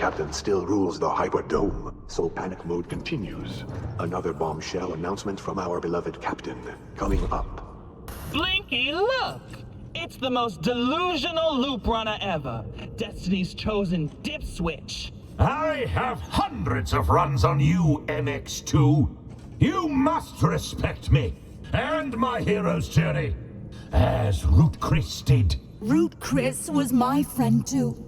captain still rules the hyperdome, so panic mode continues. Another bombshell announcement from our beloved captain, coming up. Blinky, look! It's the most delusional loop runner ever. Destiny's chosen dip switch. I have hundreds of runs on you, MX2. You must respect me, and my hero's journey, as Root Chris did. Root Chris was my friend too.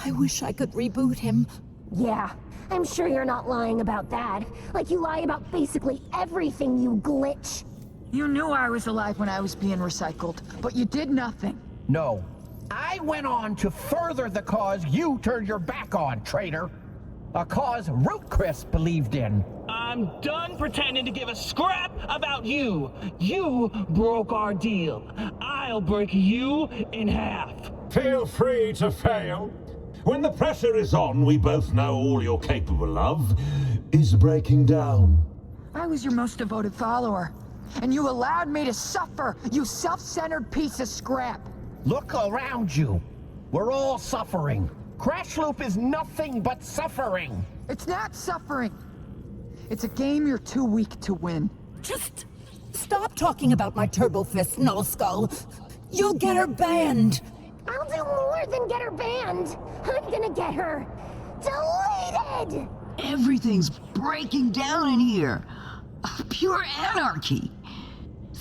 I wish I could reboot him. Yeah, I'm sure you're not lying about that. Like you lie about basically everything, you glitch. You knew I was alive when I was being recycled, but you did nothing. No. I went on to further the cause you turned your back on, traitor. A cause Root Chris believed in. I'm done pretending to give a scrap about you. You broke our deal. I'll break you in half. Feel free to fail. When the pressure is on, we both know all you're capable of is breaking down. I was your most devoted follower, and you allowed me to suffer, you self-centered piece of scrap. Look around you. We're all suffering. Crash Loop is nothing but suffering. It's not suffering. It's a game you're too weak to win. Just stop talking about my Turbo Fist, Nullskull. You'll get her banned. I'll do more than get her banned. I'm gonna get her deleted! Everything's breaking down in here. Pure anarchy.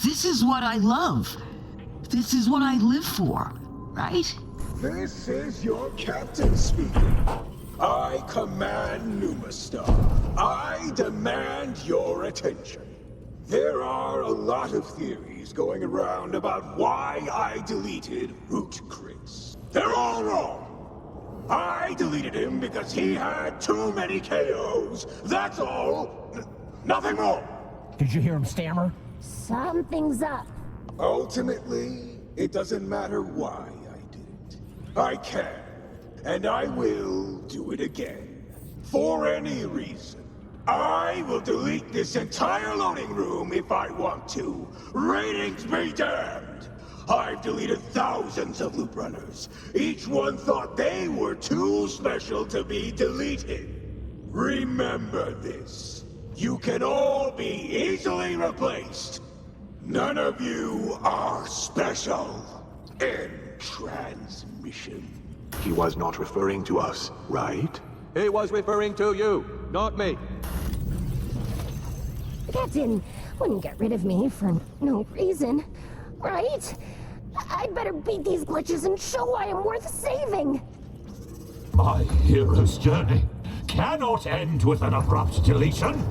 This is what I love. This is what I live for, right? This is your captain speaking. I command Numastar. I demand your attention. There are a lot of theories going around about why I deleted Root Chris. They're all wrong. I deleted him because he had too many KOs. That's all. Nothing more. Did you hear him stammer? Something's up. Ultimately, it doesn't matter why I did it. I can, and I will do it again. For any reason. I will delete this entire loading room if I want to. Ratings be damned! I've deleted thousands of loop runners. Each one thought they were too special to be deleted. Remember this. You can all be easily replaced. None of you are special. End transmission. He was not referring to us, right? He was referring to you, not me. The captain wouldn't get rid of me for no reason, right? I'd better beat these glitches and show why I'm worth saving. My hero's journey cannot end with an abrupt deletion.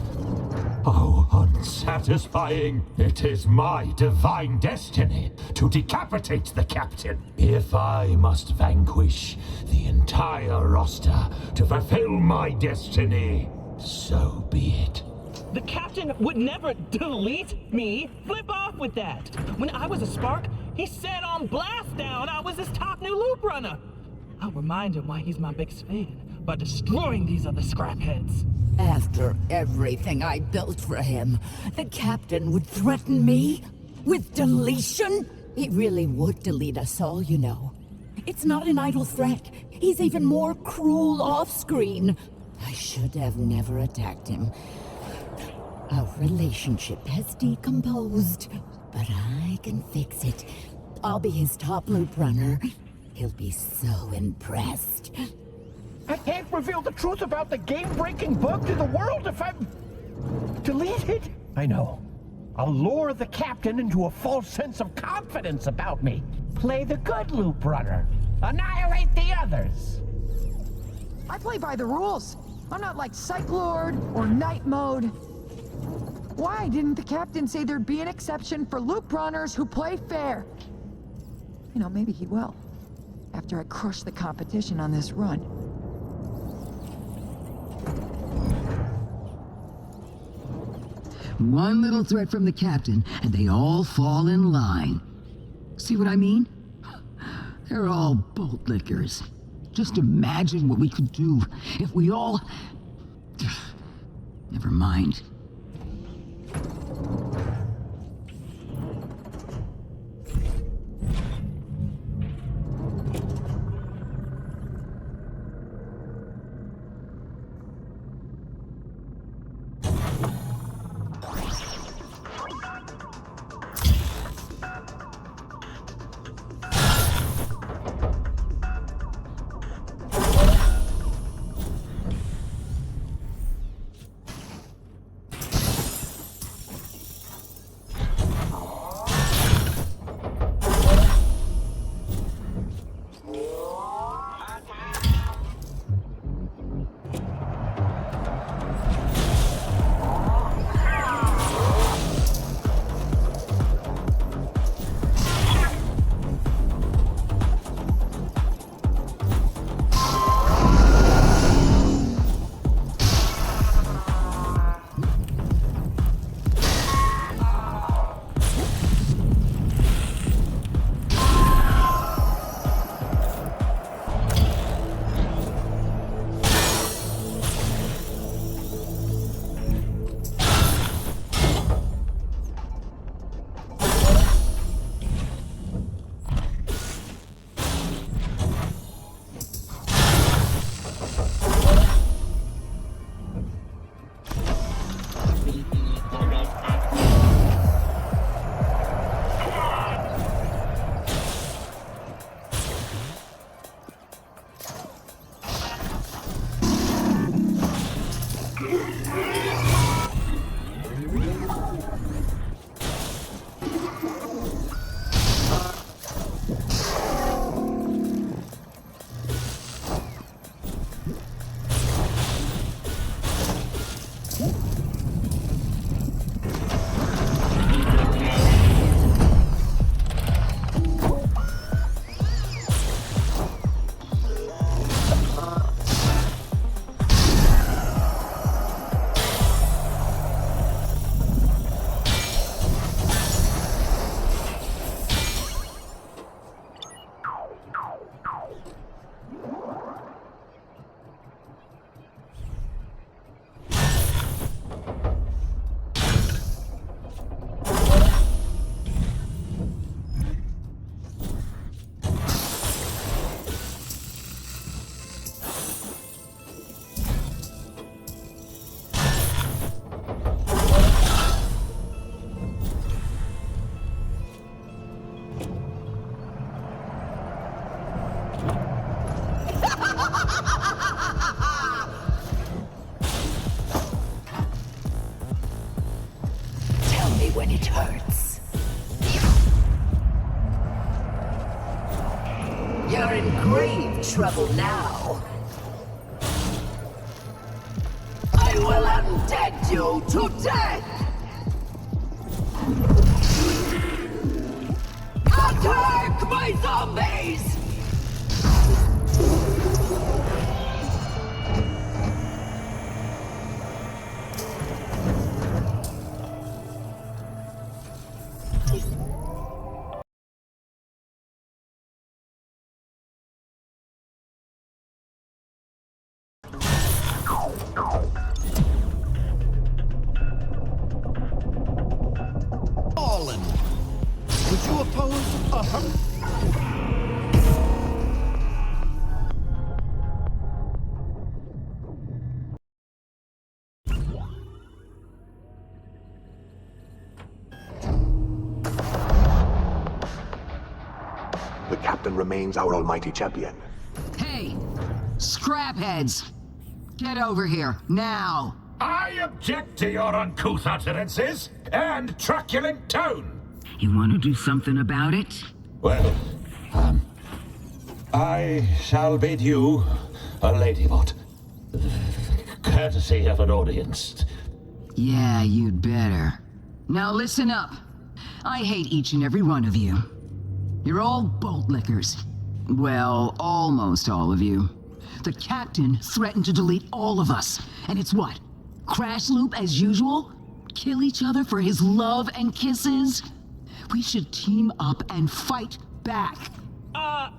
Oh, unsatisfying. It is my divine destiny to decapitate the captain. If I must vanquish the entire roster to fulfill my destiny, so be it. The captain would never delete me. Flip off with that. When I was a spark, he said on Blast Down I was his top new loop runner. I'll remind him why he's my biggest fan by destroying these other scrapheads. After everything I built for him, the captain would threaten me with deletion? He really would delete us all, you know. It's not an idle threat. He's even more cruel off-screen. I should have never attacked him. Our relationship has decomposed, but I can fix it. I'll be his top loop runner. He'll be so impressed. I can't reveal the truth about the game-breaking bug to the world if I'm deleted. I know. I'll lure the captain into a false sense of confidence about me. Play the good loop runner. Annihilate the others. I play by the rules. I'm not like Psych Lord or Night Mode. Why didn't the captain say there'd be an exception for loop runners who play fair? You know, maybe he will. After I crush the competition on this run. One little threat from the captain, and they all fall in line. See what I mean? They're all bolt lickers. Just imagine what we could do if we all... Never mind. when it hurts. You're in grave trouble now. I will undead you to death! Attack my zombies! Fallen. Would you oppose a The captain remains our almighty champion. Hey, scrapheads! Get over here, now! I object to your uncouth utterances and truculent tone. You want to do something about it? Well, I shall bid you a ladybot. Courtesy of an audience. Yeah, you'd better. Now listen up. I hate each and every one of you. You're all bolt lickers. Well, almost all of you. The captain threatened to delete all of us. And it's what? Crash loop as usual? Kill each other for his love and kisses? We should team up and fight back.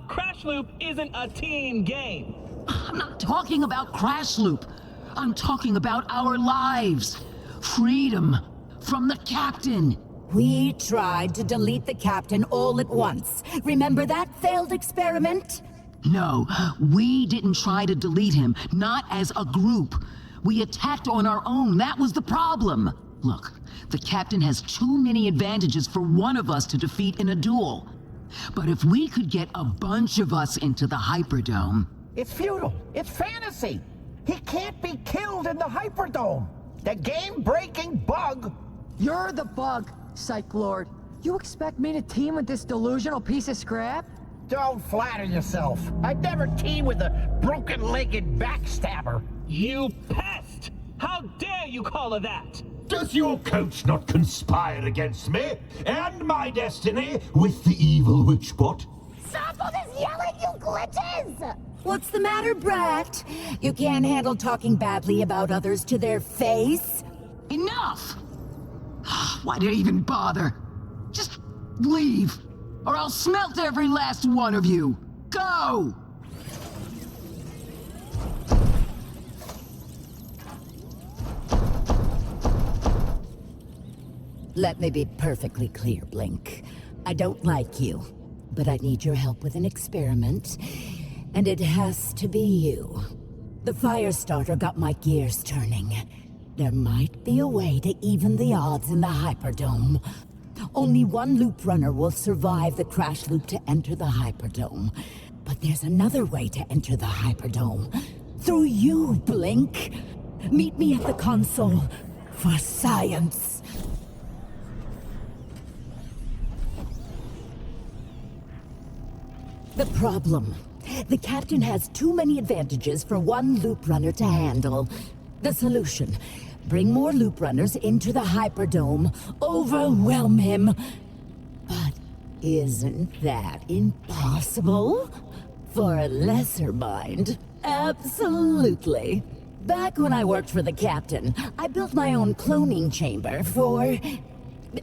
Crash Loop isn't a team game. I'm not talking about Crash Loop. I'm talking about our lives. Freedom from the captain. We tried to delete the captain all at once. Remember that failed experiment? No, we didn't try to delete him, not as a group. We attacked on our own, that was the problem. Look, the captain has too many advantages for one of us to defeat in a duel. But if we could get a bunch of us into the hyperdome... It's futile. It's fantasy. He can't be killed in the hyperdome. The game-breaking bug. You're the bug, Psych Lord. You expect me to team with this delusional piece of scrap? Don't flatter yourself. I'd never team with a broken-legged backstabber. You pest! How dare you call her that? Does your coach not conspire against me and my destiny with the evil witchbot? Stop all this yelling, you glitches! What's the matter, brat? You can't handle talking badly about others to their face? Enough! Why did I even bother? Just leave, or I'll smelt every last one of you! Go! Let me be perfectly clear, Blink. I don't like you, but I need your help with an experiment, and it has to be you. The fire starter got my gears turning. There might be a way to even the odds in the hyperdome. Only one loop runner will survive the crash loop to enter the hyperdome. But there's another way to enter the hyperdome. Through you, Blink. Meet me at the console for science. The problem. The captain has too many advantages for one loop runner to handle. The solution. Bring more loop runners into the hyperdome. Overwhelm him. But isn't that impossible? For a lesser mind, absolutely. Back when I worked for the captain, I built my own cloning chamber for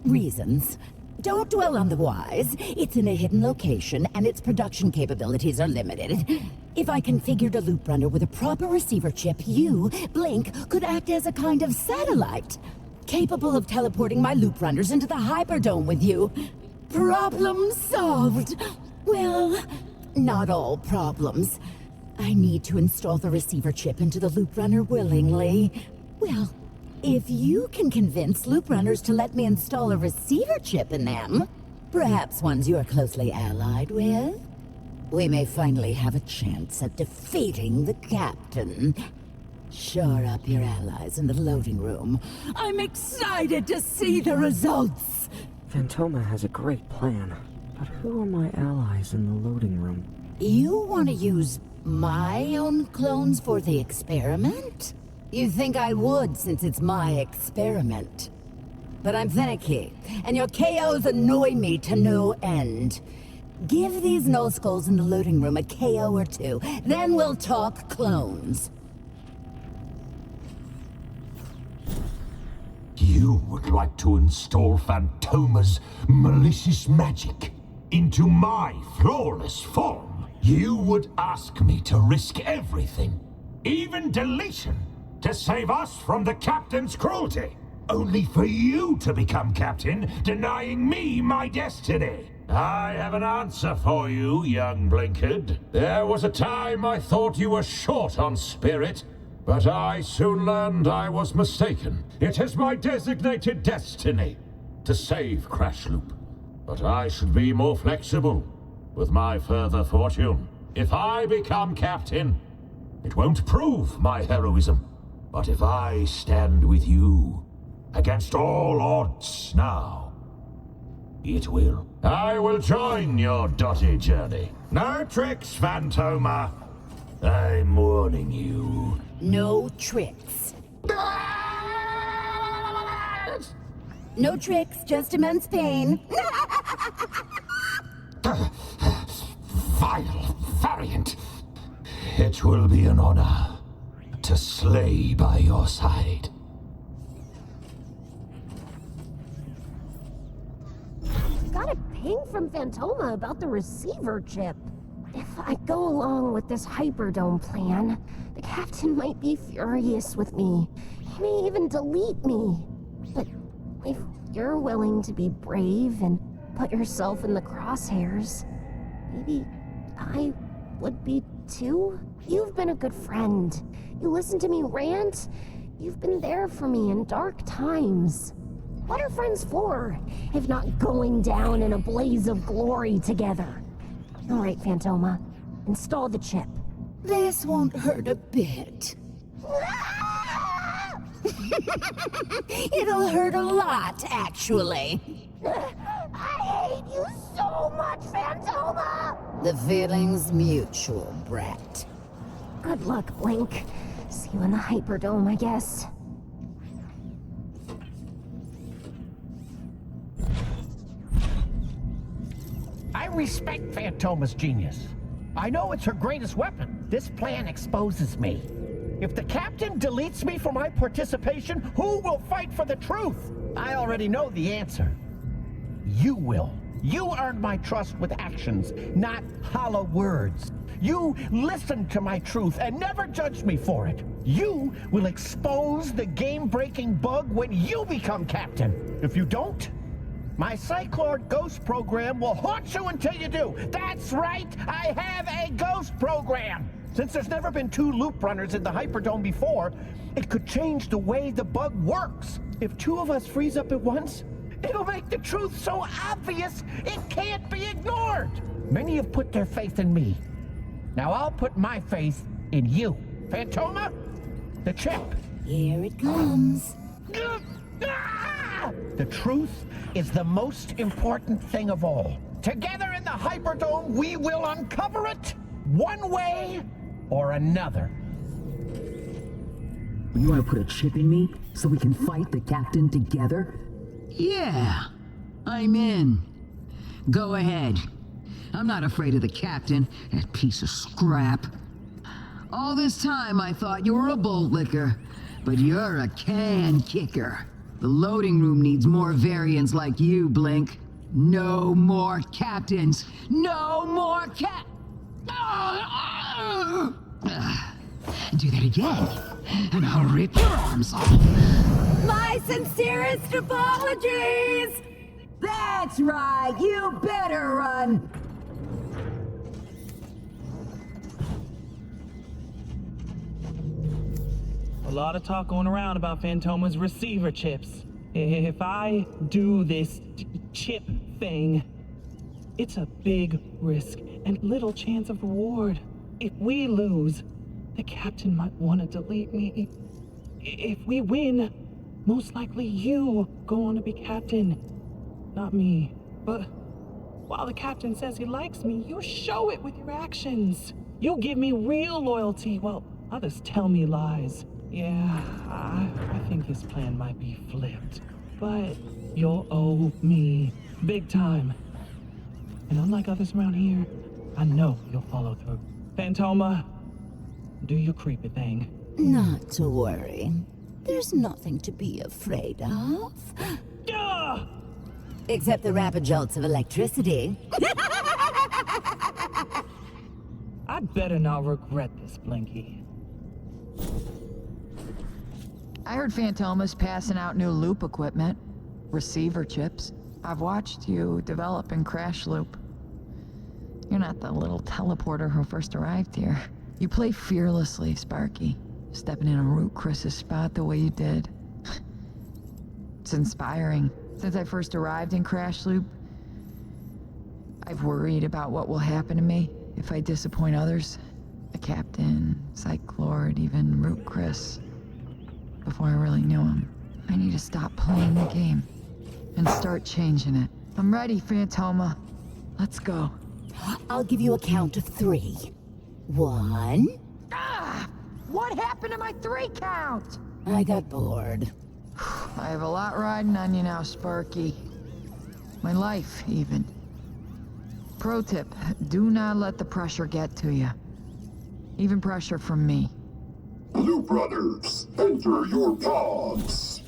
reasons. Don't dwell on the whys. It's in a hidden location, and its production capabilities are limited. If I configured a loop runner with a proper receiver chip, you, Blink, could act as a kind of satellite, capable of teleporting my loop runners into the hyperdome with you. Problem solved. Well, not all problems. I need to install the receiver chip into the loop runner willingly. Well, if you can convince loop runners to let me install a receiver chip in them, perhaps ones you are closely allied with, we may finally have a chance at defeating the captain. Shore up your allies in the loading room. I'm excited to see the results! Phantoma has a great plan, but who are my allies in the loading room? You want to use my own clones for the experiment? You think I would, since it's my experiment. But I'm finicky, and your KOs annoy me to no end. Give these nullskulls in the loading room a KO or two, then we'll talk clones. You would like to install Phantoma's malicious magic into my flawless form? You would ask me to risk everything, even deletion, to save us from the Captain's cruelty, only for you to become Captain, denying me my destiny. I have an answer for you, young Blinkard. There was a time I thought you were short on spirit, but I soon learned I was mistaken. It is my designated destiny to save Crashloop, but I should be more flexible with my further fortune. If I become Captain, it won't prove my heroism, but if I stand with you against all odds now, it will. I will join your dotty journey. No tricks, Phantoma. I'm warning you. No tricks. No tricks, just immense pain. Vile variant. It will be an honor to slay by your side. Got a ping from Phantoma about the receiver chip. If I go along with this hyperdome plan, the captain might be furious with me. He may even delete me. But if you're willing to be brave and put yourself in the crosshairs, maybe I would be too? You've been a good friend. You listen to me rant. You've been there for me in dark times. What are friends for, if not going down in a blaze of glory together? All right, Phantoma, install the chip. This won't hurt a bit. It'll hurt a lot, actually. I hate you so much, Phantoma! The feeling's mutual, brat. Good luck, Blink. See you in the hyperdome, I guess. I respect Phantoma's genius. I know it's her greatest weapon. This plan exposes me. If the captain deletes me for my participation, who will fight for the truth? I already know the answer. You will. You earned my trust with actions, not hollow words. You listened to my truth and never judged me for it. You will expose the game-breaking bug when you become captain. If you don't, my Cyclord Ghost program will haunt you until you do. That's right, I have a ghost program. Since there's never been two loop runners in the Hyperdome before, it could change the way the bug works. If two of us freeze up at once, it'll make the truth so obvious it can't be ignored. Many have put their faith in me. Now I'll put my faith in you. Phantoma, the chip. Here it comes. The truth is the most important thing of all. Together in the Hyperdome, we will uncover it one way or another. You want to put a chip in me so we can fight the captain together? Yeah, I'm in. Go ahead. I'm not afraid of the captain, that piece of scrap. All this time I thought you were a bolt licker, but you're a can kicker. The loading room needs more variants like you, Blink. No more captains. No more Do that again, and I'll rip your arms off. My sincerest apologies! That's right, you better run! A lot of talk going around about Phantoma's receiver chips. If I do this chip thing, it's a big risk and little chance of reward. If we lose, The captain might want to delete me. If we win, most likely you go on to be captain, not me. But while the captain says he likes me, you show it with your actions. You give me real loyalty while others tell me lies. Yeah, I think his plan might be flipped, but you'll owe me big time. And unlike others around here, I know you'll follow through. Phantoma, do your creepy thing. Not to worry. There's nothing to be afraid of. Duh! Except the rapid jolts of electricity. I better not regret this, Blinky. I heard Phantoma's passing out new loop equipment. Receiver chips. I've watched you develop in Crash Loop. You're not the little teleporter who first arrived here. You play fearlessly, Sparky. Stepping in a Root Chris's spot the way you did. It's inspiring. Since I first arrived in Crash Loop, I've worried about what will happen to me if I disappoint others. The Captain, Psych Lord, even Root Chris. Before I really knew him. I need to stop playing the game and start changing it. I'm ready, Phantoma. Let's go. I'll give you a count of 3. 1. Ah! What happened to my 3 count? I got bored. I have a lot riding on you now, Sparky. My life, even. Pro tip, do not let the pressure get to you. Even pressure from me. Blue Brothers, enter your pods.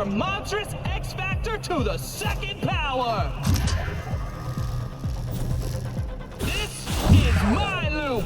monstrous X Factor to the second power! This is my loop!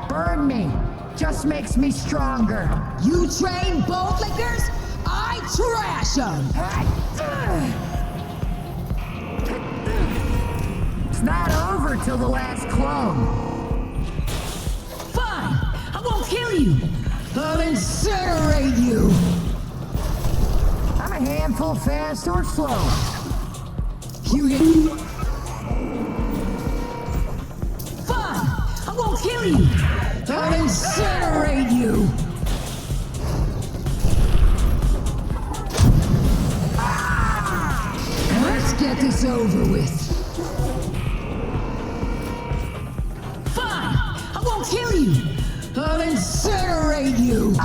Burn me. Just makes me stronger. You train bootlickers? I trash them! It's not over till the last clone. Fine! I won't kill you! I'll incinerate you! I'm a handful fast or slow. You hit... Fine! I won't kill you! I'll incinerate you! Let's get this over with. Fine! I won't kill you! I'll incinerate you!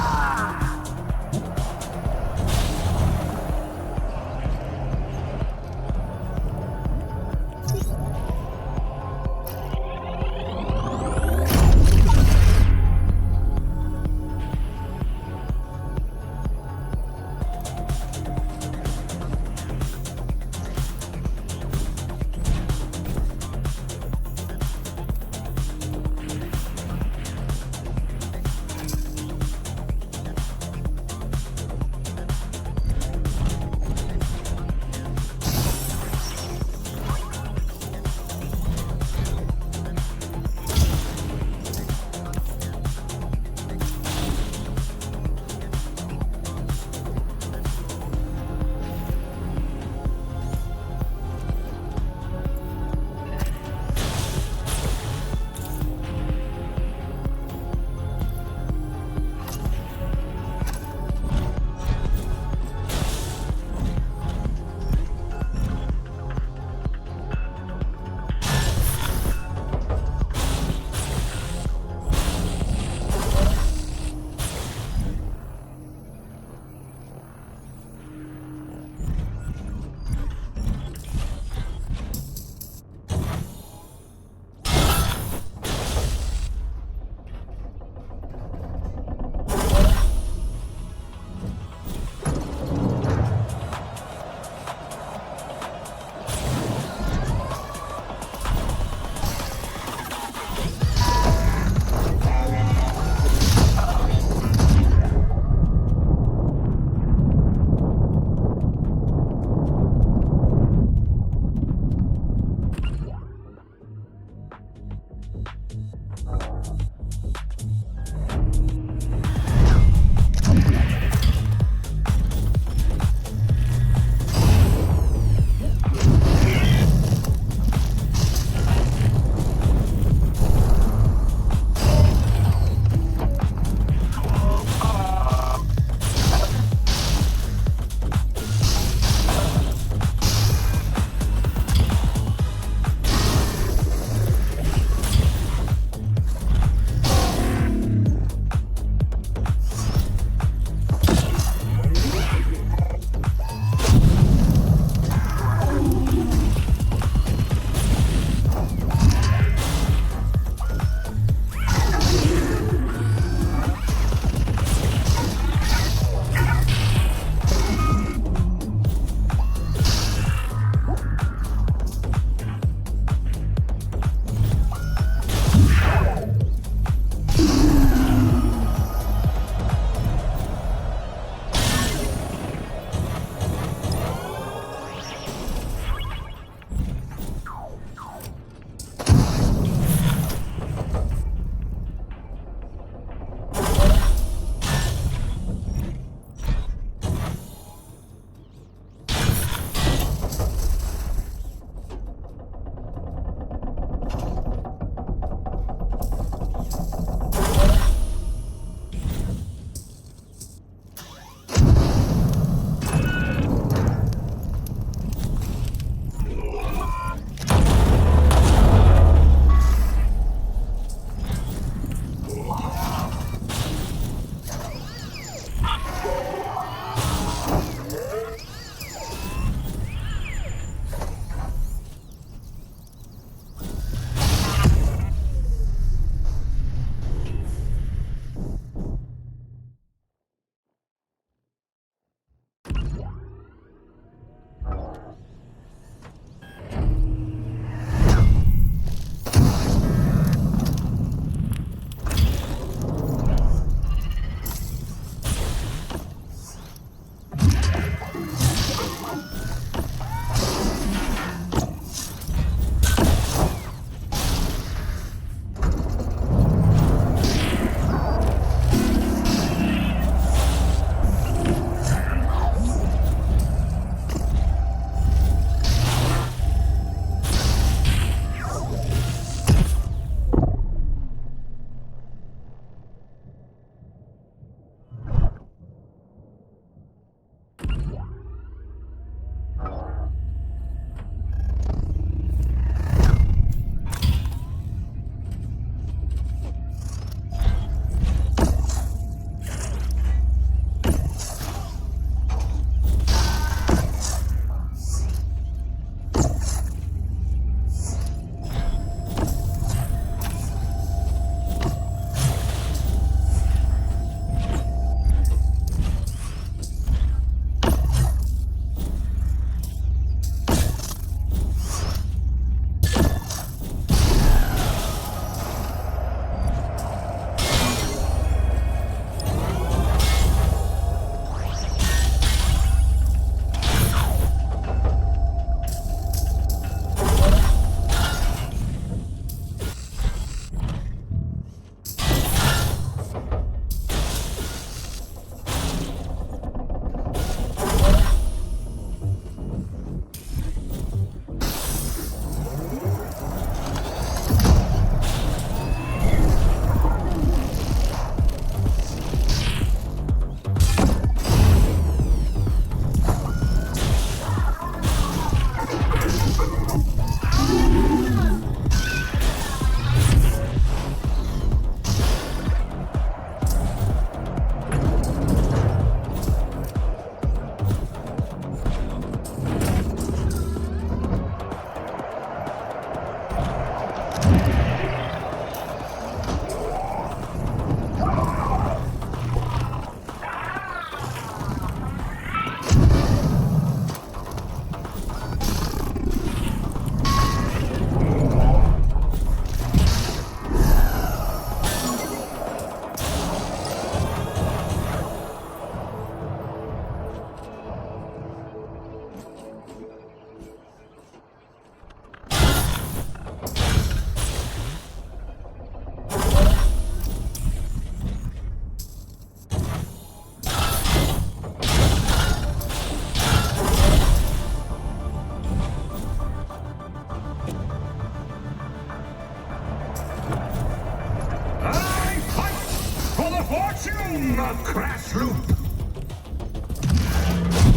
Resume the crash loop!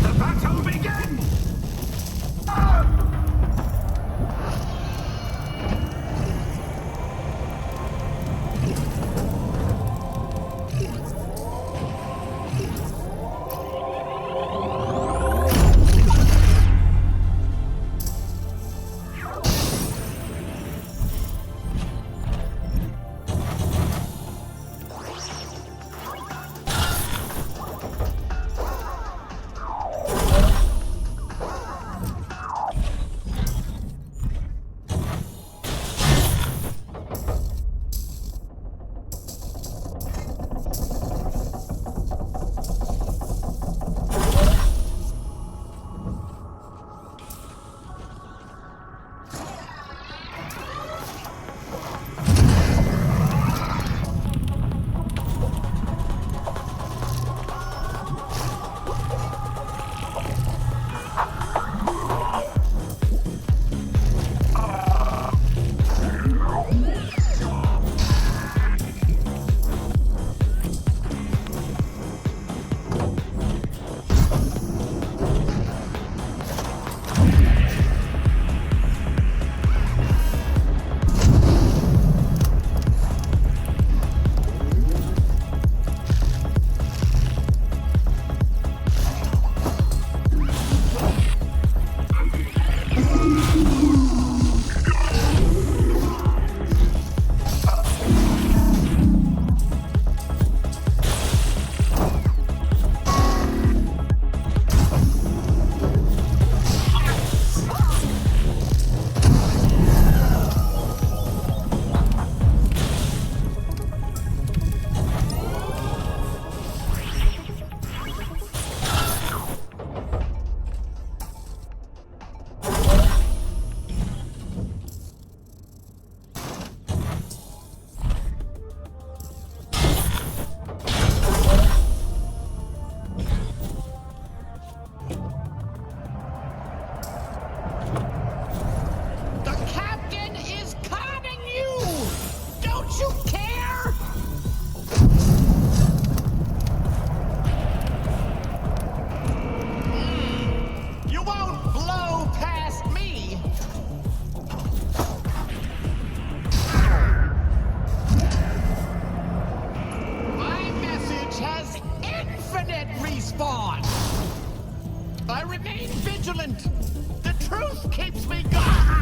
The battle begins! I remain vigilant. The truth keeps me going.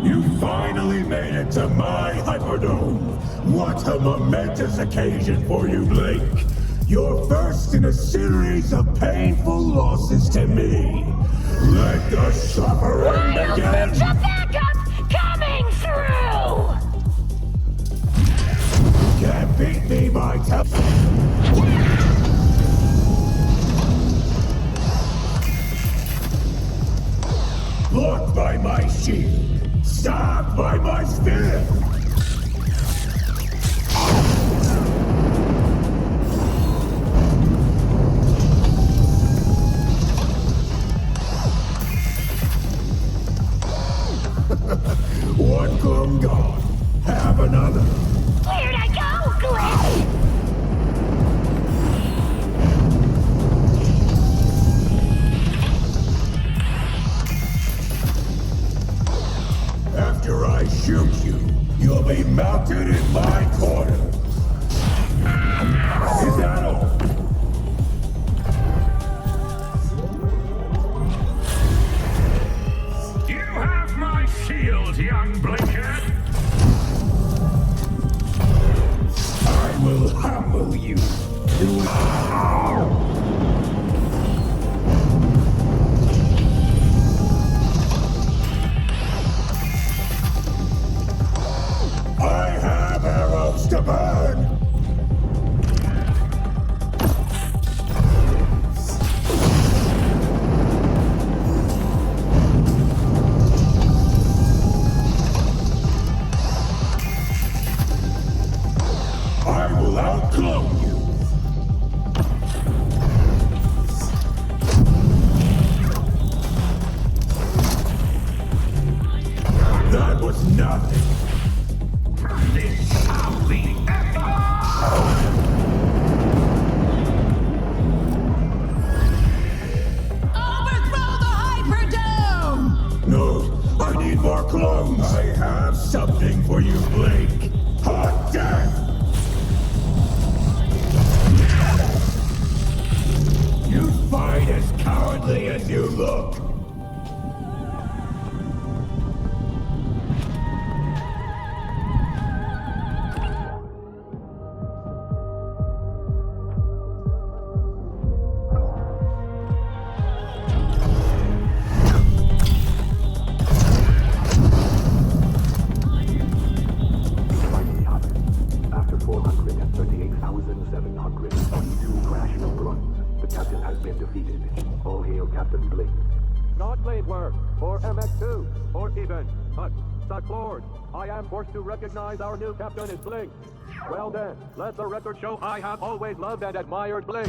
You finally made it to my hyperdome. What a momentous occasion for you, Blake. You're first in a series of painful losses to me. Let the suffering begin. The backup coming through! Can't beat me by blocked by my shield, stabbed by my spear. One clone gone. Have another. Where'd I go, Glenn? After I shoot you, you'll be mounted in my corner. Is that all? You have my shield, young Blinker. I will humble you. I have arrows to burn. I will outclone you. That was nothing. This shall be Overthrow the hyperdome! No, I need more clones. I have something for you, Blake. Hot death! You fight as cowardly as you look. After 438,722 crash runs, the captain has been defeated. All hail Captain Blake. Not blade work, or MX2, or even, but, Suck Lord, I am forced to recognize our new captain is Blink. Well then, let the record show I have always loved and admired Blink.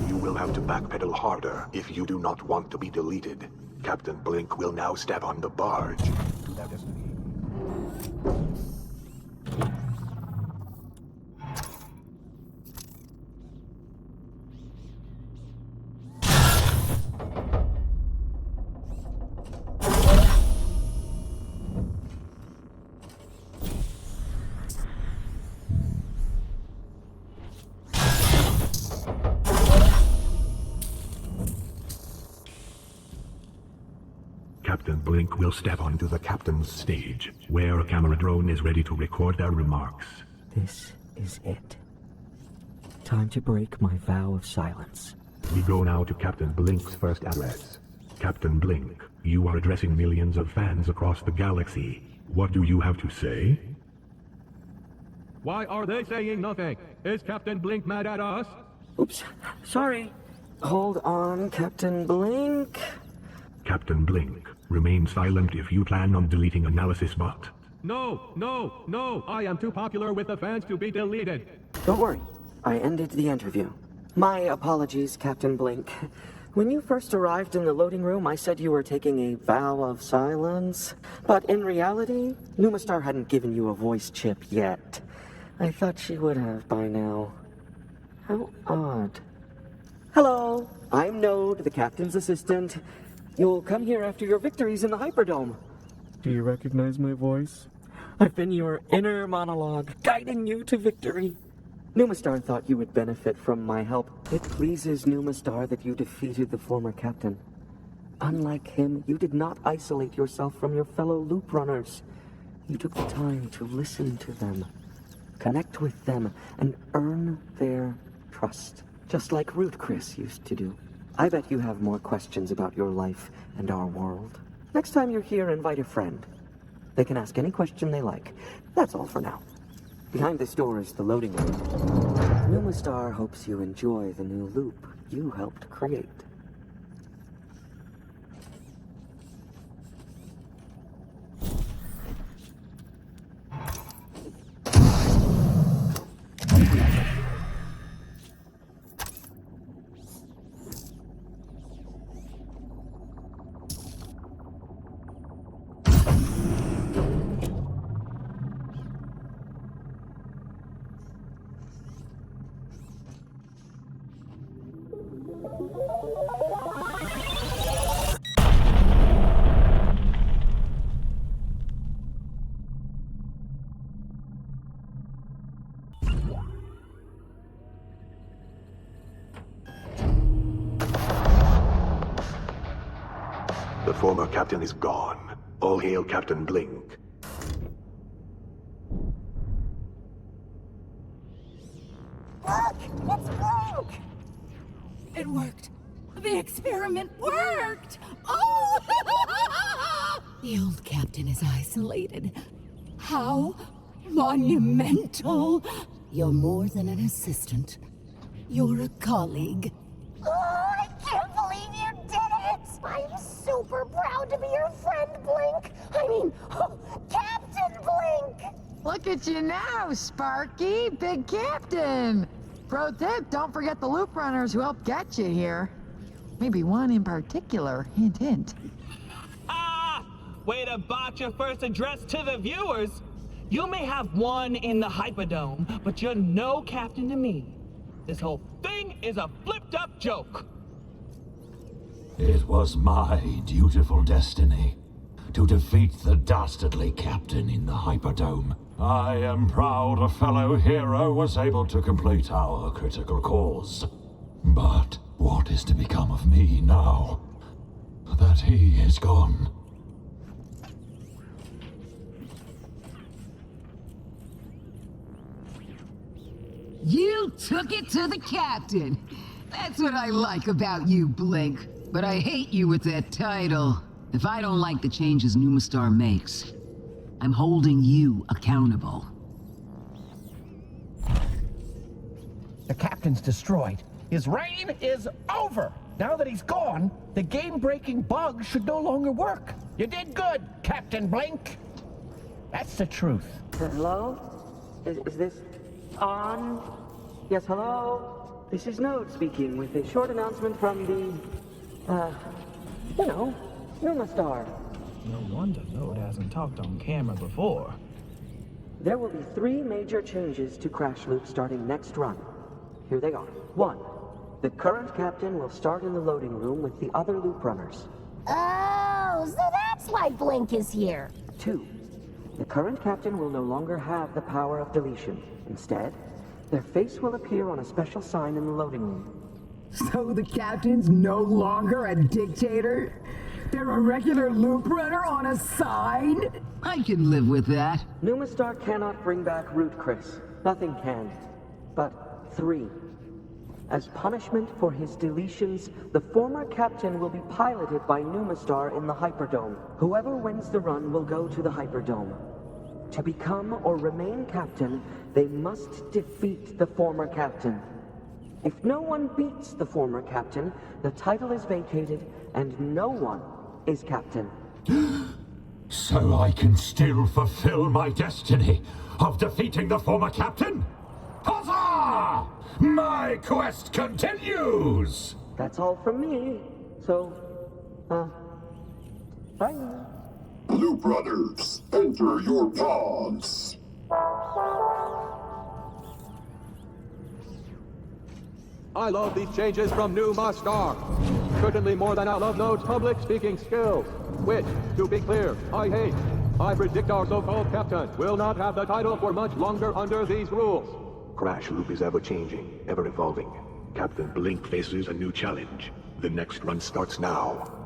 You will have to backpedal harder if you do not want to be deleted. Captain Blink will now step on the barge to their destiny. Captain Blink Blink will step onto the captain's stage, where a camera drone is ready to record their remarks. This is it. Time to break my vow of silence. We go now to Captain Blink's first address. Captain Blink, you are addressing millions of fans across the galaxy. What do you have to say? Why are they saying nothing? Is Captain Blink mad at us? Oops, sorry. Hold on, Captain Blink. Captain Blink, remain silent if you plan on deleting Analysis Bot. No! I am too popular with the fans to be deleted. Don't worry. I ended the interview. My apologies, Captain Blink. When you first arrived in the loading room, I said you were taking a vow of silence. But in reality, Numastar hadn't given you a voice chip yet. I thought she would have by now. How odd. Hello, I'm Node, the captain's assistant. You'll come here after your victories in the Hyperdome. Do you recognize my voice? I've been your inner monologue, guiding you to victory. Numastar thought you would benefit from my help. It pleases Numastar that you defeated the former captain. Unlike him, you did not isolate yourself from your fellow loop runners. You took the time to listen to them, connect with them, and earn their trust. Just like Root Chris used to do. I bet you have more questions about your life and our world. Next time you're here, invite a friend. They can ask any question they like. That's all for now. Behind this door is the loading room. Numastar hopes you enjoy the new loop you helped create. The former captain is gone. All hail Captain Blink. Look! It's Blink! It worked. The experiment worked! Oh! The old captain is isolated. How monumental! You're more than an assistant. You're a colleague. Oh, I can't believe you did it! I'm super proud to be your friend, Blink. I mean, Captain Blink! Look at you now, Sparky, big captain. Pro tip, don't forget the loop runners who helped get you here. Maybe one in particular, hint, hint. Ah! Way to botch your first address to the viewers! You may have won in the Hyperdome, but you're no captain to me. This whole thing is a flipped-up joke. It was my dutiful destiny to defeat the dastardly captain in the Hyperdome. I am proud a fellow hero was able to complete our critical cause. But what is to become of me now that he is gone? You took it to the captain. That's what I like about you, Blink. But I hate you with that title. If I don't like the changes Numastar makes, I'm holding you accountable. The captain's destroyed. His reign is over. Now that he's gone, the game-breaking bug should no longer work. You did good, Captain Blink. That's the truth. Hello? Is this on? Yes, hello? This is Node speaking with a short announcement from the, Numastar. No wonder Node hasn't talked on camera before. There will be 3 major changes to Crash Loop starting next run. Here they are. 1. The current captain will start in the loading room with the other loop runners. Oh, so that's why Blink is here. 2. The current captain will no longer have the power of deletion. Instead, their face will appear on a special sign in the loading room. So the captain's no longer a dictator? They're a regular loop runner on a sign? I can live with that. Numastar cannot bring back Root, Chris. Nothing can. But 3. As punishment for his deletions, the former captain will be piloted by Numastar in the Hyperdome. Whoever wins the run will go to the Hyperdome. To become or remain captain, they must defeat the former captain. If no one beats the former captain, the title is vacated and no one is captain. So I can still fulfill my destiny of defeating the former captain? Huzzah! My quest continues! That's all from me. So, bye. Loop Brothers, enter your pods. I love these changes from Numastar. Certainly more than I love Node's public speaking skills, which, to be clear, I hate. I predict our so-called captain will not have the title for much longer under these rules. Crash Loop is ever-changing, ever-evolving. Captain Blink faces a new challenge. The next run starts now.